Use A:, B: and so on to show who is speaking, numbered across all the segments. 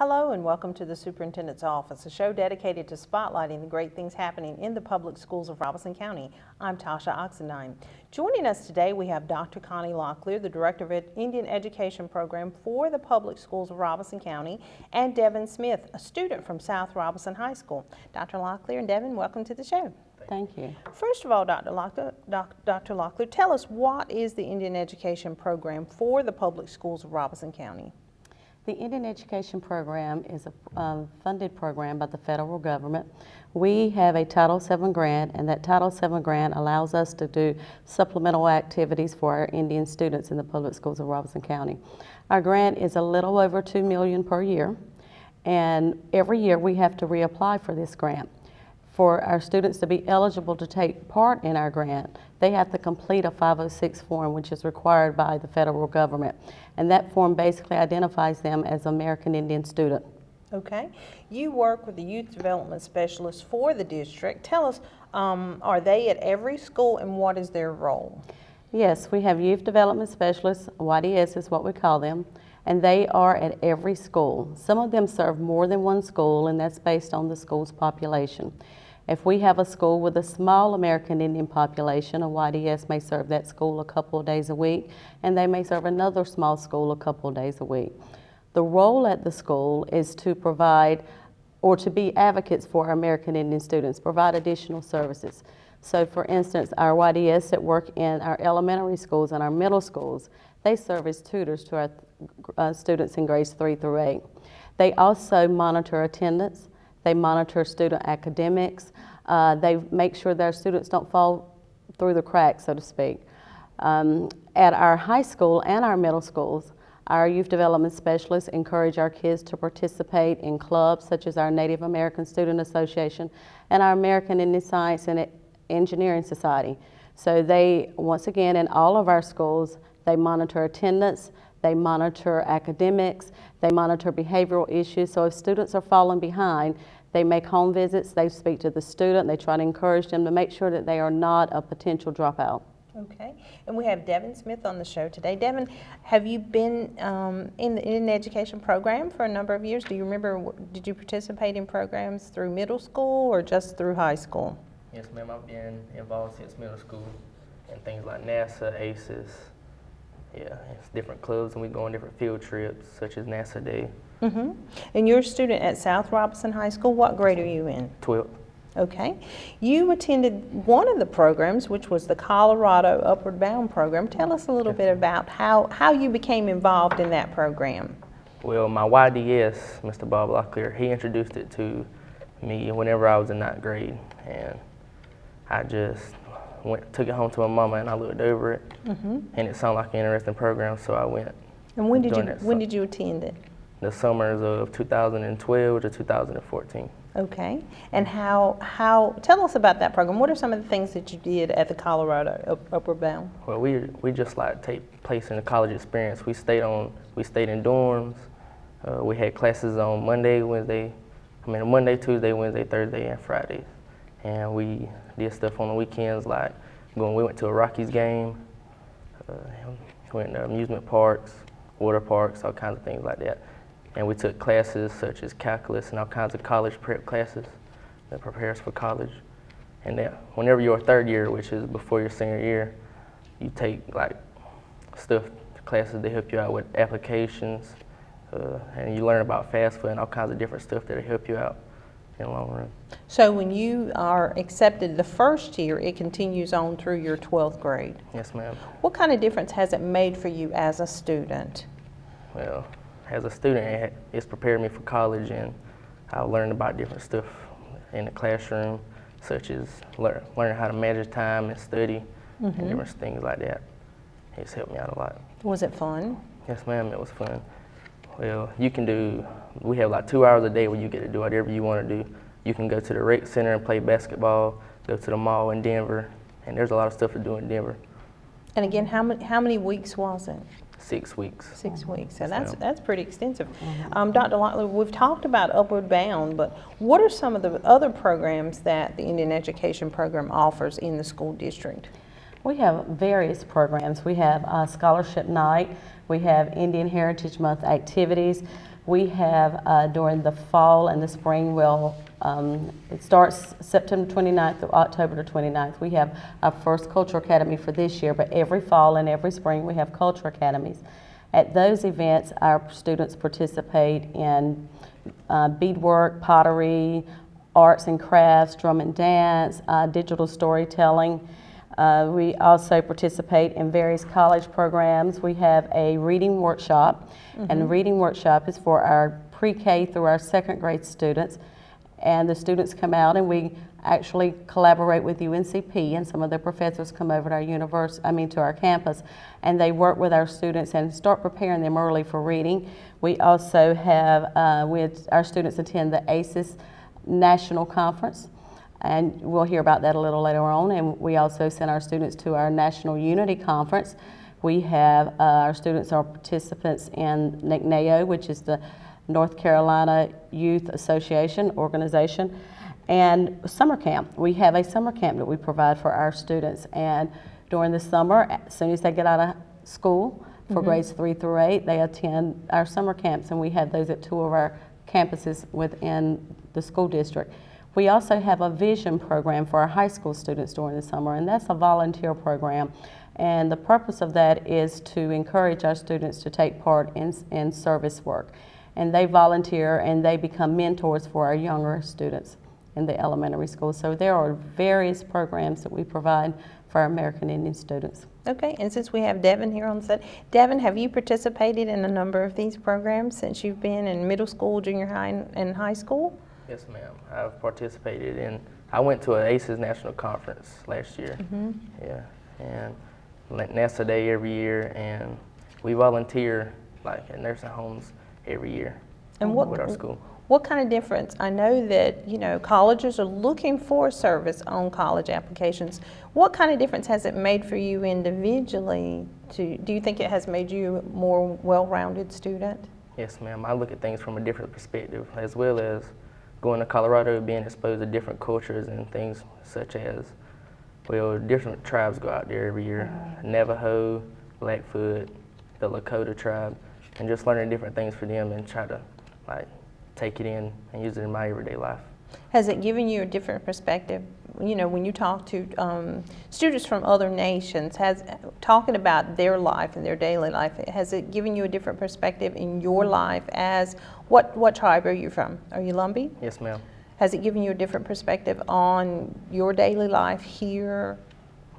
A: Hello and welcome to the Superintendent's Office, a show dedicated to spotlighting the great things happening in the public schools of Robeson County. I'm Tasha Oxendine. Joining us today we have Dr. Connie Locklear, the Director of Indian Education Program for the public schools of Robeson County, and Devin Smith, a student from South Robeson High School. Dr. Locklear and Devin, welcome to the show.
B: Thank you.
A: First of all, Dr. Locklear, tell us, what is the Indian Education Program for the public schools of Robeson County?
B: The Indian Education Program is a funded program by the federal government. We have a Title VII grant, and that Title VII grant allows us to do supplemental activities for our Indian students in the public schools of Robeson County. Our grant is a little over $2 million per year, and every year we have to reapply for this grant. For our students to be eligible to take part in our grant, they have to complete a 506 form, which is required by the federal government. And that form basically identifies them as an American Indian student.
A: Okay. You work with the youth development specialist for the district. Tell us, are they at every school and what is their role?
B: Yes, we have youth development specialists, YDS is what we call them, and they are at every school. Some of them serve more than one school, and that's based on the school's population. If we have a school with a small American Indian population, a YDS may serve that school a couple of days a week, and they may serve another small school a couple of days a week. The role at the school is to provide, or to be advocates for our American Indian students, provide additional services. So for instance, our YDS that work in our elementary schools and our middle schools, they serve as tutors to our students in grades 3 through 8. They also monitor attendance. They monitor student academics. They make sure that our students don't fall through the cracks, so to speak. At our high school and our middle schools, our youth development specialists encourage our kids to participate in clubs such as our Native American Student Association and our American Indian Science and Engineering Society. So they, once again, in all of our schools, they monitor attendance, they monitor academics, they monitor behavioral issues. So if students are falling behind, they make home visits, they speak to the student, they try to encourage them to make sure that they are not a potential dropout.
A: Okay, and we have Devin Smith on the show today. Devin, have you been in the Indian Education Program for a number of years? Do you remember, did you participate in programs through middle school or just through high school?
C: Yes, ma'am, I've been involved since middle school in things like NASA, ACES. Yeah, it's different clubs, and we go on different field trips, such as NASA Day.
A: Mm-hmm. And you're a student at South Robeson High School. What grade are you in?
C: 12th.
A: Okay. You attended one of the programs, which was the Colorado Upward Bound program. Tell us a little bit about how you became involved in that program.
C: Well, my YDS, Mr. Bob Locklear, he introduced it to me whenever I was in 9th grade, and I just took it home to my mama, and I looked over it, and it sounded like an interesting program, so I went.
A: And when did you attend it?
C: The summers of 2012 to 2014.
A: Okay. And tell us about that program. What are some of the things that you did at the Colorado Upward Bound?
C: Well, we just like take place in the college experience. We stayed in dorms. We had classes on Monday, Tuesday, Wednesday, Thursday, and Fridays. And we did stuff on the weekends, like we went to a Rockies game, went to amusement parks, water parks, all kinds of things like that. And we took classes such as calculus and all kinds of college prep classes that prepare us for college. And then whenever you're a third year, which is before your senior year, you take like classes that help you out with applications, and you learn about FAFSA and all kinds of different stuff that'll help you out in the long run. So
A: when you are accepted the first year, it continues on through your 12th grade?
C: Yes, ma'am.
A: What kind of difference has it made for you as a student?
C: Well, as a student, it's prepared me for college, and I've learned about different stuff in the classroom, such as learning how to manage time and study, and different things like that. It's helped me out a lot.
A: Was it fun?
C: Yes, ma'am, it was fun. Well, we have like 2 hours a day where you get to do whatever you want to do. You can go to the rec center and play basketball, go to the mall in Denver, and there's a lot of stuff to do in Denver.
A: And again, how many weeks was it?
C: 6 weeks.
A: 6 weeks, so that's pretty extensive. Dr. Locklear, we've talked about Upward Bound, but what are some of the other programs that the Indian Education Program offers in the school district?
B: We have various programs. We have Scholarship Night, we have Indian Heritage Month activities, We have during the fall and the spring, it starts September 29th through October the 29th. We have our first Cultural Academy for this year, but every fall and every spring we have Cultural Academies. At those events, our students participate in beadwork, pottery, arts and crafts, drum and dance, digital storytelling. We also participate in various college programs. We have a reading workshop, and the reading workshop is for our pre-K through our second grade students. And the students come out and we actually collaborate with UNCP, and some of the professors come over to to our campus, and they work with our students and start preparing them early for reading. We also have, our students attend the ACES National Conference, and we'll hear about that a little later on. And we also send our students to our National Unity Conference. We have, our students are participants in NCNAO, which is the North Carolina Youth Association organization, and summer camp. We have a summer camp that we provide for our students, and during the summer, as soon as they get out of school, for grades 3 through 8, they attend our summer camps, and we have those at 2 of our campuses within the school district. We also have a vision program for our high school students during the summer, and that's a volunteer program. And the purpose of that is to encourage our students to take part in service work. And they volunteer and they become mentors for our younger students in the elementary school. So there are various programs that we provide for our American Indian students.
A: Okay, and since we have Devin here on set, Devin, have you participated in a number of these programs since you've been in middle school, junior high, and high school?
C: Yes, ma'am. I've participated in, I went to an ACES National Conference last year. Yeah, and NASA Day every year, and we volunteer like at nursing homes every year
A: And
C: with our school.
A: What kind of difference? I know that, colleges are looking for service on college applications. What kind of difference has it made for you individually? Do you think it has made you a more well-rounded student?
C: Yes, ma'am. I look at things from a different perspective, as well as going to Colorado, being exposed to different cultures and things such as, well, different tribes go out there every year. Navajo, Blackfoot, the Lakota tribe, and just learning different things for them and try to take it in and use it in my everyday life.
A: Has it given you a different perspective? When you talk to students from other nations, talking about their life and their daily life, has it given you a different perspective in your life as, what tribe are you from? Are you Lumbee?
C: Yes, ma'am.
A: Has it given you a different perspective on your daily life here?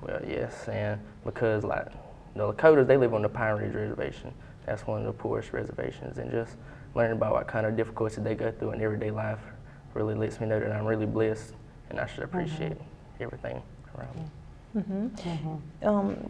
C: Well, yes, and because the Lakotas, they live on the Pine Ridge Reservation. That's one of the poorest reservations, and just learning about what kind of difficulties they go through in everyday life really lets me know that I'm really blessed and I should appreciate everything around me.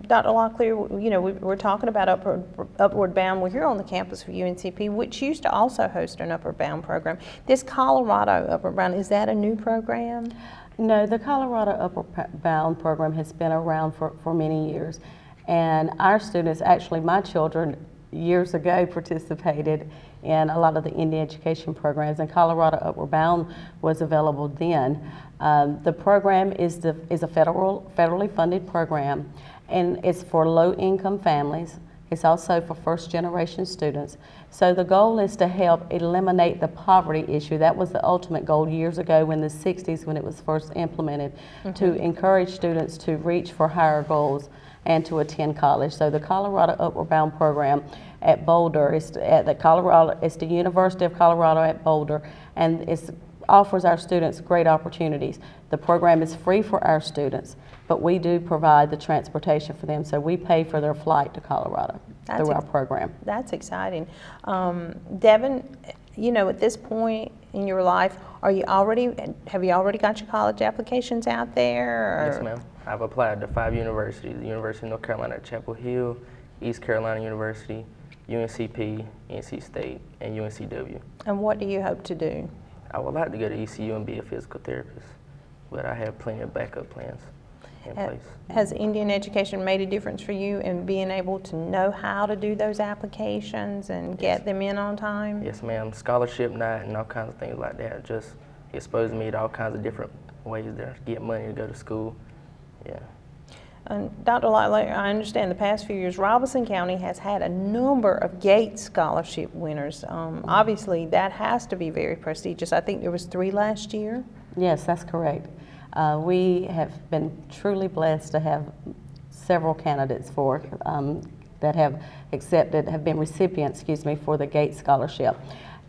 A: Dr. Locklear, we're talking about Upward Bound. We're here on the campus of UNCP, which used to also host an Upward Bound program. This Colorado Upward Bound, is that a new program?
B: No, the Colorado Upward Bound program has been around for many years. And our students, actually my children, years ago participated in a lot of the Indian education programs, and Colorado Upward Bound was available then. The program is a federally funded program, and it's for low-income families. It's also for first-generation students. So the goal is to help eliminate the poverty issue. That was the ultimate goal years ago in the 60s when it was first implemented, to encourage students to reach for higher goals and to attend college. So the Colorado Upward Bound program at Boulder is it's the University of Colorado at Boulder, and it offers our students great opportunities. The program is free for our students, but we do provide the transportation for them, so we pay for their flight to Colorado through our program.
A: That's exciting. Devin, at this point in your life, have you already got your college applications out there? Or?
C: Yes, ma'am. I've applied to 5 universities: the University of North Carolina at Chapel Hill, East Carolina University, UNCP, NC State, and UNCW.
A: And what do you hope to do?
C: I would like to go to ECU and be a physical therapist, but I have plenty of backup plans in place.
A: Has Indian education made a difference for you in being able to know how to do those applications and get them in on time?
C: Yes, ma'am. Scholarship night and all kinds of things like that just exposed me to all kinds of different ways to get money to go to school. Yeah.
A: Dr. Locklear, I understand the past few years, Robeson County has had a number of Gates Scholarship winners. Obviously, that has to be very prestigious. I think there was 3 last year.
B: Yes, that's correct. We have been truly blessed to have several candidates for that have been recipients, for the Gates Scholarship.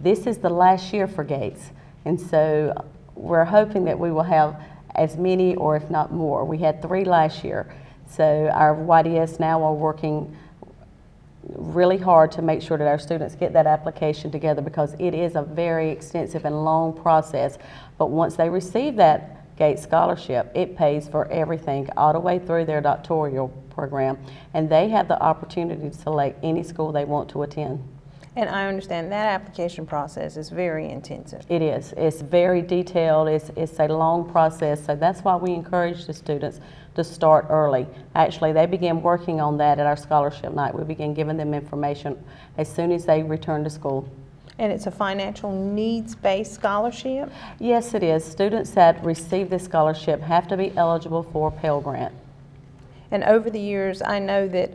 B: This is the last year for Gates, and so we're hoping that we will have as many, or if not more. We had 3 last year. So our YDS now are working really hard to make sure that our students get that application together, because it is a very extensive and long process. But once they receive that Gates Scholarship, it pays for everything all the way through their doctoral program, and they have the opportunity to select any school they want to attend.
A: And I understand that application process is very intensive.
B: It is. It's very detailed. It's a long process, so that's why we encourage the students to start early. Actually, they begin working on that at our scholarship night. We begin giving them information as soon as they return to school.
A: And it's a financial needs-based scholarship?
B: Yes, it is. Students that receive this scholarship have to be eligible for a Pell Grant.
A: And over the years, I know that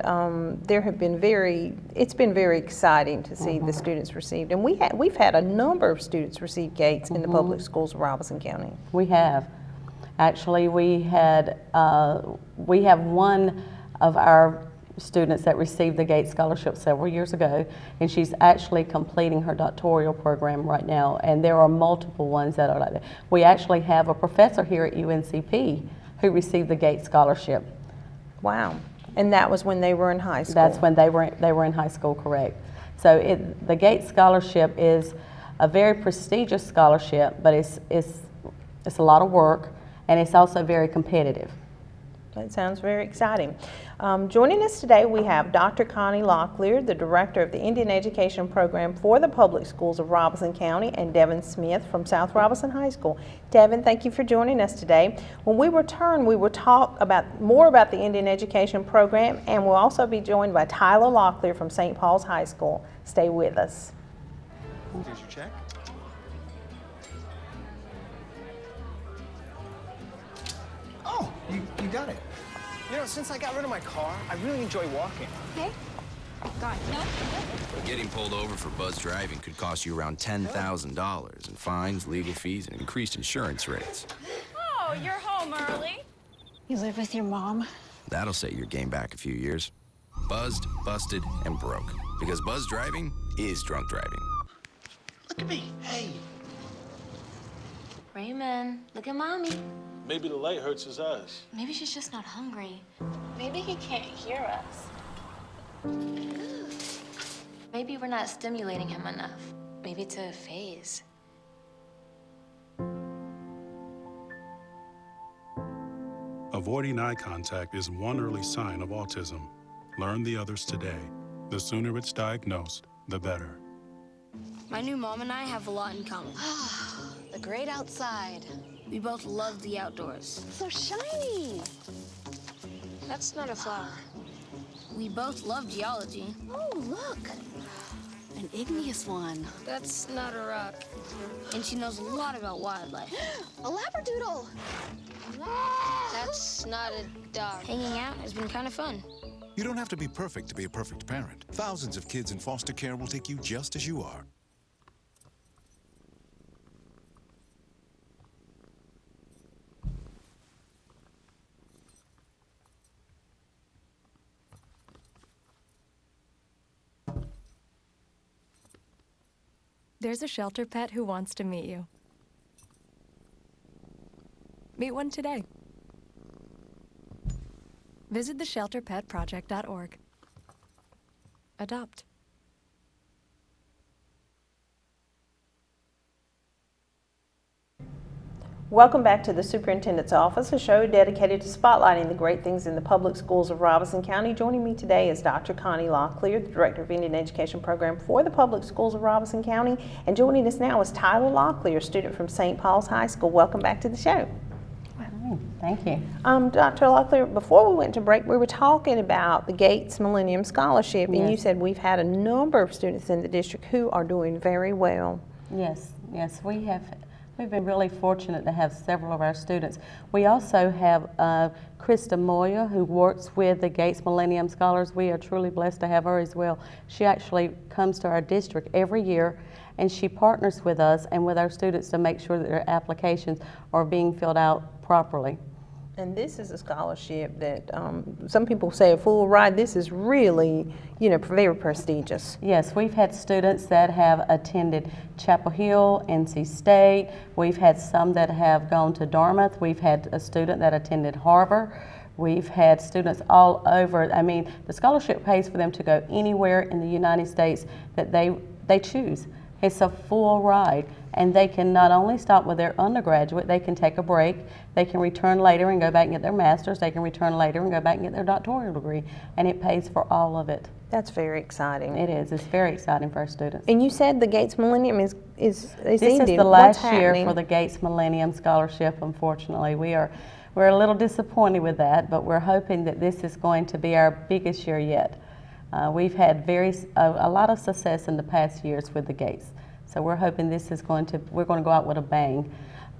A: it's been very exciting to see the students received. And we've had a number of students receive Gates in the public schools of Robeson County.
B: We have. Actually, we have one of our students that received the Gates Scholarship several years ago, and she's actually completing her doctoral program right now, and there are multiple ones that are like that. We actually have a professor here at UNCP who received the Gates Scholarship.
A: Wow. And that was when they were in high school?
B: That's when they were in high school, correct. So the Gates Scholarship is a very prestigious scholarship, but it's a lot of work, and it's also very competitive.
A: That sounds very exciting. Joining us today, we have Dr. Connie Locklear, the Director of the Indian Education Program for the Public Schools of Robeson County, and Devin Smith from South Robeson High School. Devin, thank you for joining us today. When we return, we will talk more about the Indian Education Program, and we'll also be joined by Tyler Locklear from St. Paul's High School. Stay with us.
D: Here's your check. Oh, you got it. You know, since I got rid of my car, I really enjoy walking.
E: Okay. God, no.
F: Getting pulled over for buzz driving could cost you around $10,000 in fines, legal fees, and increased insurance rates.
E: Oh, you're home early. You live with your mom?
F: That'll set your game back a few years. Buzzed, busted, and broke. Because buzz driving is drunk driving.
D: Look at me. Hey.
G: Raymond, look at Mommy.
H: Maybe the light hurts his eyes.
G: Maybe she's just not hungry. Maybe he can't hear us. Maybe we're not stimulating him enough. Maybe it's a phase.
I: Avoiding eye contact is one early sign of autism. Learn the others today. The sooner it's diagnosed, the better.
J: My new mom and I have a lot in common.
E: The great outside.
J: We both love the outdoors.
E: So shiny.
J: That's not a flower. We both love geology.
E: Oh, look. An igneous one.
J: That's not a rock. And she knows a lot about wildlife.
E: A labradoodle.
J: That's not a dog. Hanging out has been kind of fun.
K: You don't have to be perfect to be a perfect parent. Thousands of kids in foster care will take you just as you are.
L: There's a shelter pet who wants to meet you. Meet one today. Visit theshelterpetproject.org. Adopt.
A: Welcome back to the Superintendent's Office, a show dedicated to spotlighting the great things in the public schools of Robeson County. Joining me today is Dr. Connie Locklear, the Director of Indian Education Program for the public schools of Robeson County. And joining us now is Tyler Locklear, student from St. Paul's High School. Welcome back to the show.
B: Thank you.
A: Dr. Locklear, before we went to break, we were talking about the Gates Millennium Scholarship, and you said we've had a number of students in the district who are doing very well.
B: Yes, we have We've been really fortunate to have several of our students. We also have Krista Moya, who works with the Gates Millennium Scholars. We are truly blessed to have her as well. She actually comes to our district every year, and she partners with us and with our students to make sure that their applications are being filled out properly.
A: And this is a scholarship that some people say a full ride. This is really, very prestigious.
B: Yes, we've had students that have attended Chapel Hill, NC State. We've had some that have gone to Dartmouth. We've had a student that attended Harvard. We've had students all over. I mean, the scholarship pays for them to go anywhere in the United States that they choose. It's a full ride, and they can not only stop with their undergraduate, they can take a break, they can return later and go back and get their master's, they can return later and go back and get their doctoral degree, and it pays for all of it.
A: That's very exciting.
B: It is. It's very exciting for our students.
A: And you said the Gates Millennium is
B: This
A: ending.
B: is the last
A: What's
B: year
A: happening?
B: for the Gates Millennium Scholarship, unfortunately. We're a little disappointed with that, but we're hoping that this is going to be our biggest year yet. We've had a lot of success in the past years with the Gates, so we're hoping we're going to go out with a bang.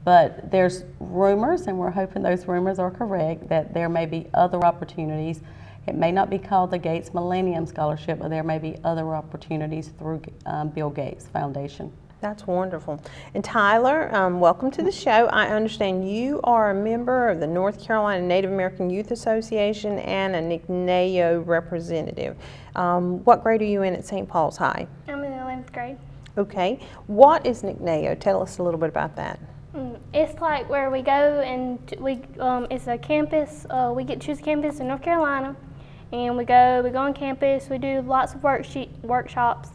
B: But there's rumors, and we're hoping those rumors are correct, that there may be other opportunities. It may not be called the Gates Millennium Scholarship, but there may be other opportunities through Bill Gates Foundation.
A: That's wonderful. And Tyler, welcome to the show. I understand you are a member of the North Carolina Native American Youth Association and a NCNAO representative. What grade are you in at St. Paul's High?
M: I'm in the 11th grade.
A: Okay. What is NCNAO? Tell us a little bit about that.
M: It's like where we go and it's a campus. We get to choose a campus in North Carolina, and we go on campus. We do lots of workshops.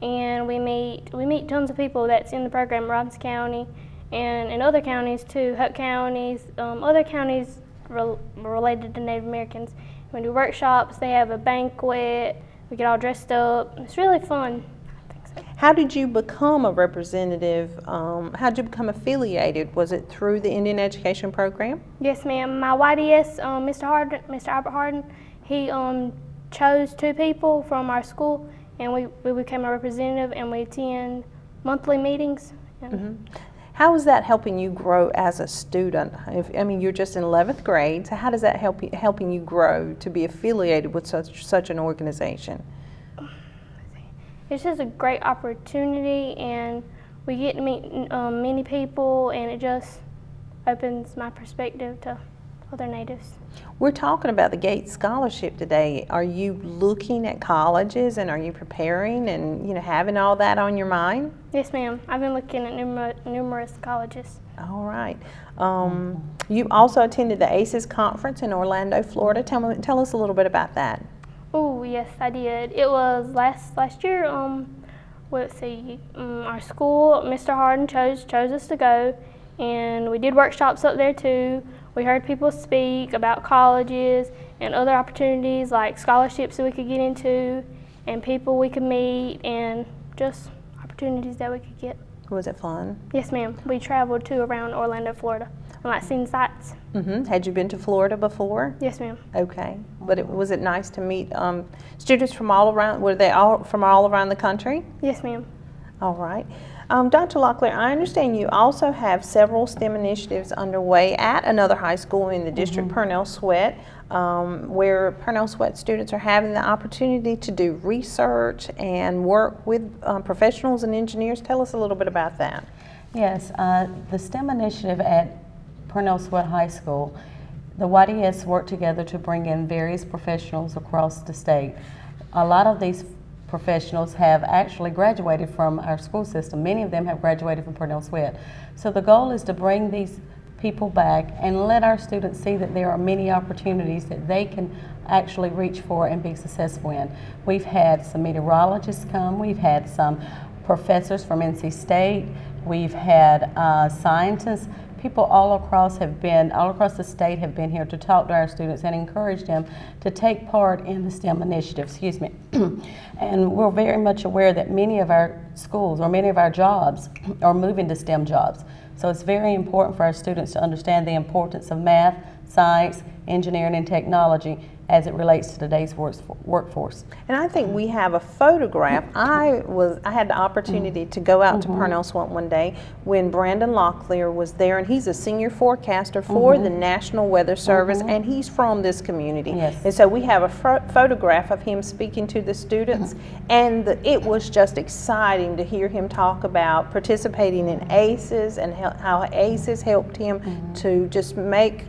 M: And we meet tons of people that's in the program in Robbins County and in other counties too, Hutt counties, other counties related to Native Americans. We do workshops, they have a banquet, we get all dressed up. It's really fun. I think so.
A: How did you become a representative? How did you become affiliated? Was it through the Indian Education Program?
M: Yes, ma'am. My YDS, Mr. Albert Harden, he chose 2 people from our school, and we became a representative, and we attend monthly meetings.
A: How is that helping you grow as a student? You're just in 11th grade, so how does that helping you grow to be affiliated with such an organization?
M: It's just a great opportunity, and we get to meet many people, and it just opens my perspective to other natives.
A: We're talking about the Gates Scholarship today. Are you looking at colleges, and are you preparing and having all that on your mind?
M: Yes, ma'am. I've been looking at numerous colleges.
A: All right. You also attended the ACES conference in Orlando, Florida. Tell us a little bit about that.
M: Oh, yes, I did. It was last year. Let's see. Our school, Mr. Harden chose us to go, and we did workshops up there too. We heard people speak about colleges and other opportunities like scholarships that we could get into, and people we could meet, and just opportunities that we could get.
A: Was it fun?
M: Yes, ma'am. We traveled to around Orlando, Florida, and seen sights.
A: Had you been to Florida before?
M: Yes, ma'am.
A: Okay. But was it nice to meet students from all around? Were they all from all around the country?
M: Yes, ma'am.
A: All right. Dr. Locklear, I understand you also have several STEM initiatives underway at another high school in the district, Purnell Sweat, where Purnell Sweat students are having the opportunity to do research and work with professionals and engineers. Tell us a little bit about that.
B: Yes, the STEM initiative at Purnell Sweat High School, the YDS worked together to bring in various professionals across the state. A lot of these professionals have actually graduated from our school system. Many of them have graduated from Purnell Sweat. So the goal is to bring these people back and let our students see that there are many opportunities that they can actually reach for and be successful in. We've had some meteorologists come, we've had some professors from NC State, we've had scientists. People all across the state have been here to talk to our students and encourage them to take part in the STEM initiative, And we're very much aware that many of our schools or many of our jobs are moving to STEM jobs. So it's very important for our students to understand the importance of math, science, engineering, and technology, as it relates to today's workforce.
A: And I think we have a photograph. I had the opportunity to go out to Parnell Swamp one day when Brandon Locklear was there, and he's a senior forecaster for the National Weather Service, and he's from this community.
B: Yes.
A: And so we have a photograph of him speaking to the students, and it was just exciting to hear him talk about participating in ACES and how ACES helped him to just make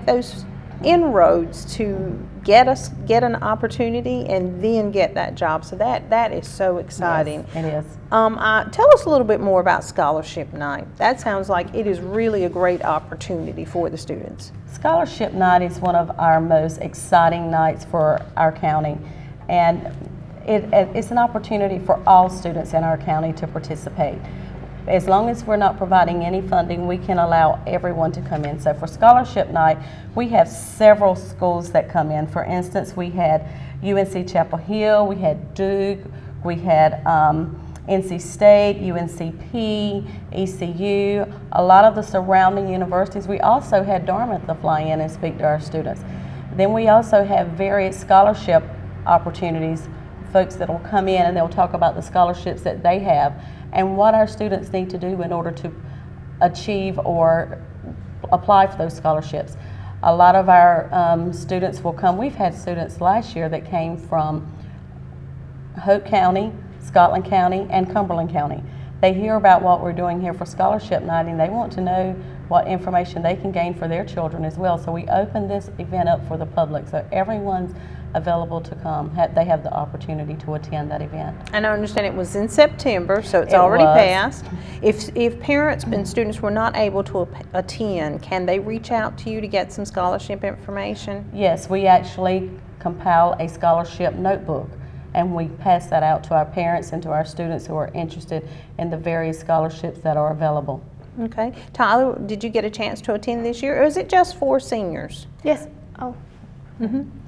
A: those inroads to get an opportunity and then get that job. So that is so exciting.
B: Yes, it is.
A: Tell us a little bit more about Scholarship Night. That sounds like it is really a great opportunity for the students.
B: Scholarship Night is one of our most exciting nights for our county, and it's an opportunity for all students in our county to participate. As long as we're not providing any funding, we can allow everyone to come in. So for Scholarship Night, we have several schools that come in. For instance, we had UNC Chapel Hill, we had Duke, we had NC State, UNCP, ECU, a lot of the surrounding universities. We also had Dartmouth to fly in and speak to our students. Then we also have various scholarship opportunities, folks that will come in and they'll talk about the scholarships that they have and what our students need to do in order to achieve or apply for those scholarships. A lot of our students will come. We've had students last year that came from Hope County, Scotland County, and Cumberland County. They hear about what we're doing here for Scholarship Night, and they want to know what information they can gain for their children as well. So we open this event up for the public, so everyone's available to come. They have the opportunity to attend that event.
A: And I understand it was in September, so it's already passed. If parents and students were not able to attend, can they reach out to you to get some scholarship information?
B: Yes, we actually compile a scholarship notebook, and we pass that out to our parents and to our students who are interested in the various scholarships that are available.
A: Okay. Tyler, did you get a chance to attend this year, or is it just for seniors?
M: Yes. Oh.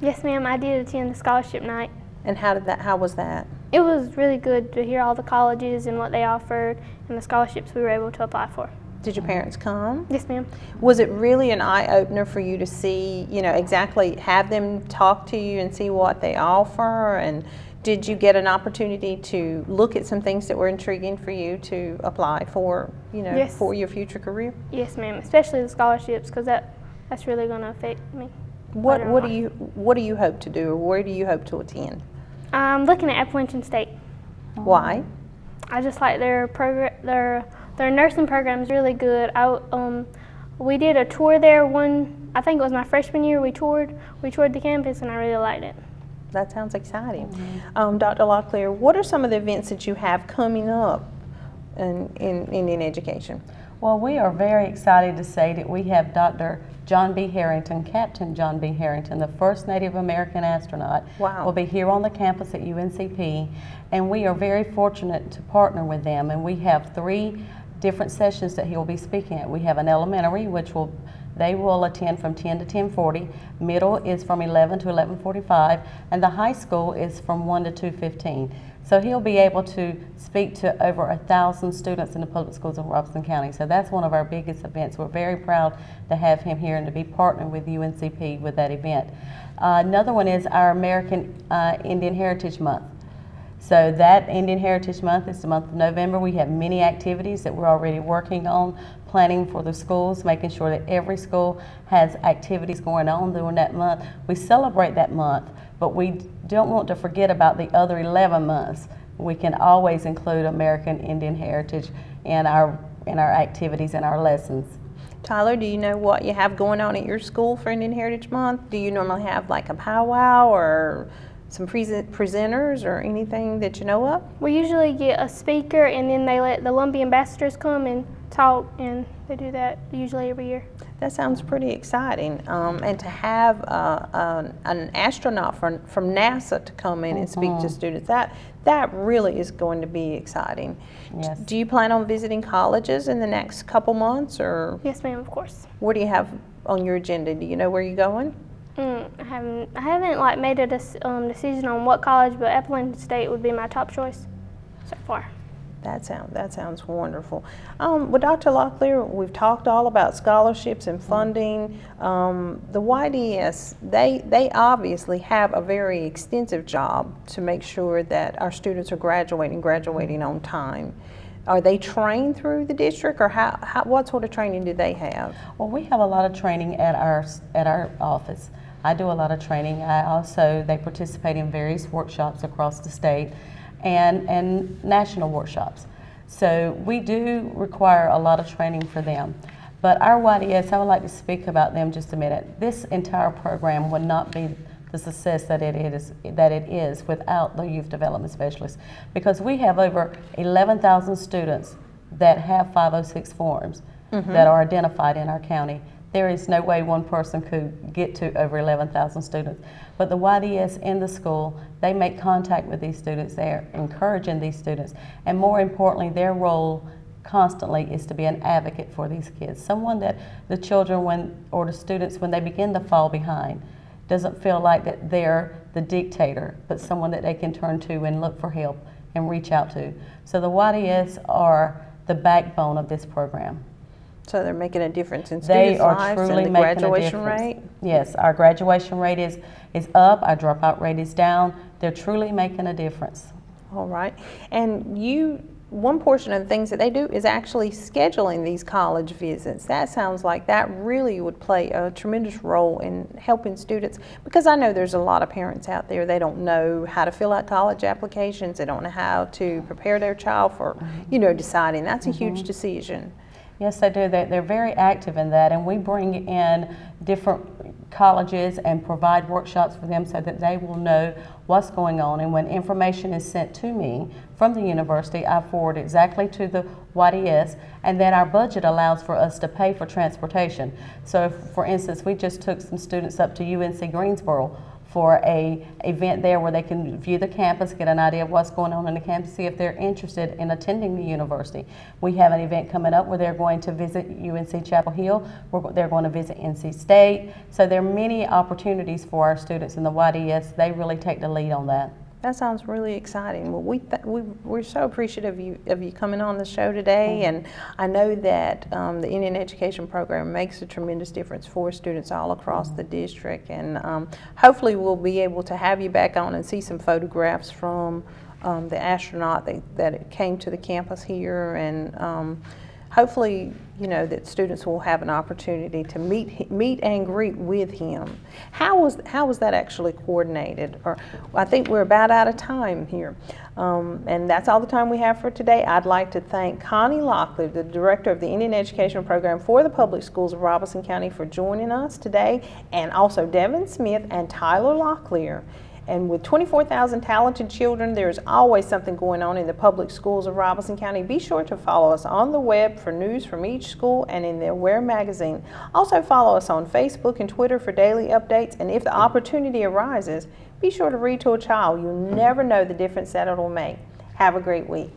M: Yes, ma'am. I did attend the Scholarship Night.
A: And how was that?
M: It was really good to hear all the colleges and what they offered and the scholarships we were able to apply for.
A: Did your parents come?
M: Yes, ma'am.
A: Was it really an eye-opener for you to see, exactly have them talk to you and see what they offer? And did you get an opportunity to look at some things that were intriguing for you to apply for,
M: Yes.
A: for your future career?
M: Yes, ma'am. Especially the scholarships, because that's really going to affect me.
A: What do you hope to do, or where do you hope to attend?
M: I'm looking at Appalachian State.
A: Why?
M: I just like their nursing program is really good. We did a tour there I think it was my freshman year. We toured the campus, and I really liked it.
A: That sounds exciting. Dr. Locklear, what are some of the events that you have coming up in Indian education?
B: Well, we are very excited to say that we have Dr. John B. Harrington, Captain John B. Harrington, the first Native American astronaut, will be here on the campus at UNCP, and we are very fortunate to partner with them, and we have 3 different sessions that he will be speaking at. We have an elementary, which they will attend from 10 to 10:40, middle is from 11 to 11:45, and the high school is from 1 to 2:15. So he'll be able to speak to over 1,000 students in the public schools of Robeson County. So that's one of our biggest events. We're very proud to have him here and to be partnering with UNCP with that event. Another one is our American Indian Heritage Month. So that Indian Heritage Month is the month of November. We have many activities that we're already working on, planning for the schools, making sure that every school has activities going on during that month. We celebrate that month, but we don't want to forget about the other 11 months. We can always include American Indian Heritage in our activities and our lessons.
A: Tyler, do you know what you have going on at your school for Indian Heritage Month? Do you normally have like a powwow or some presenters or anything that you know of?
M: We usually get a speaker, and then they let the Lumbee ambassadors come and talk, and they do that usually every year.
A: That sounds pretty exciting. And to have an astronaut from NASA to come in and speak to students, that really is going to be exciting.
B: Yes.
A: Do you plan on visiting colleges in the next couple months, or?
M: Yes, ma'am, of course.
A: What do you have on your agenda? Do you know where you're going?
M: I haven't made a decision on what college, but Appalachian State would be my top choice so far.
A: That sounds wonderful. Well, Dr. Locklear, we've talked all about scholarships and funding. The YDS, they obviously have a very extensive job to make sure that our students are graduating on time. Are they trained through the district, or what sort of training do they have?
B: Well, we have a lot of training at our office. I do a lot of training. They participate in various workshops across the state and national workshops. So we do require a lot of training for them. But our YDS, I would like to speak about them just a minute. This entire program would not be the success that it is without the youth development specialists, because we have over 11,000 students that have 506 forms that are identified in our county. There is no way one person could get to over 11,000 students. But the YDS in the school, they make contact with these students, they're encouraging these students, and more importantly, their role constantly is to be an advocate for these kids. Someone that the children or the students, when they begin to fall behind, doesn't feel like that they're the dictator, but someone that they can turn to and look for help and reach out to. So the YDS are the backbone of this program.
A: So they're making a difference in students' lives and the graduation rate?
B: Yes, our graduation rate is up, our dropout rate is down. They're truly making a difference.
A: All right. And one portion of the things that they do is actually scheduling these college visits. That sounds like that really would play a tremendous role in helping students, because I know there's a lot of parents out there, they don't know how to fill out college applications, they don't know how to prepare their child for, deciding. That's a huge decision.
B: Yes, they do. They're very active in that, and we bring in different colleges and provide workshops for them so that they will know what's going on. And when information is sent to me from the university, I forward exactly to the YDS, and then our budget allows for us to pay for transportation. So for instance, we just took some students up to UNC Greensboro for an event there where they can view the campus, get an idea of what's going on in the campus, see if they're interested in attending the university. We have an event coming up where they're going to visit UNC Chapel Hill, they're going to visit NC State. So there are many opportunities for our students in the YDS. They really take the lead on that.
A: That sounds really exciting. Well, we're so appreciative of you coming on the show today, and I know that the Indian Education Program makes a tremendous difference for students all across the district, and hopefully we'll be able to have you back on and see some photographs from the astronaut that came to the campus here, and hopefully, that students will have an opportunity to meet and greet with him. How was that actually coordinated? Or I think we're about out of time here, and that's all the time we have for today. I'd like to thank Connie Locklear, the director of the Indian Education Program for the Public Schools of Robeson County, for joining us today, and also Devin Smith and Tyler Locklear. And with 24,000 talented children, there's always something going on in the public schools of Robeson County. Be sure to follow us on the web for news from each school and in their Where magazine. Also follow us on Facebook and Twitter for daily updates. And if the opportunity arises, be sure to read to a child. You'll never know the difference that it'll make. Have a great week.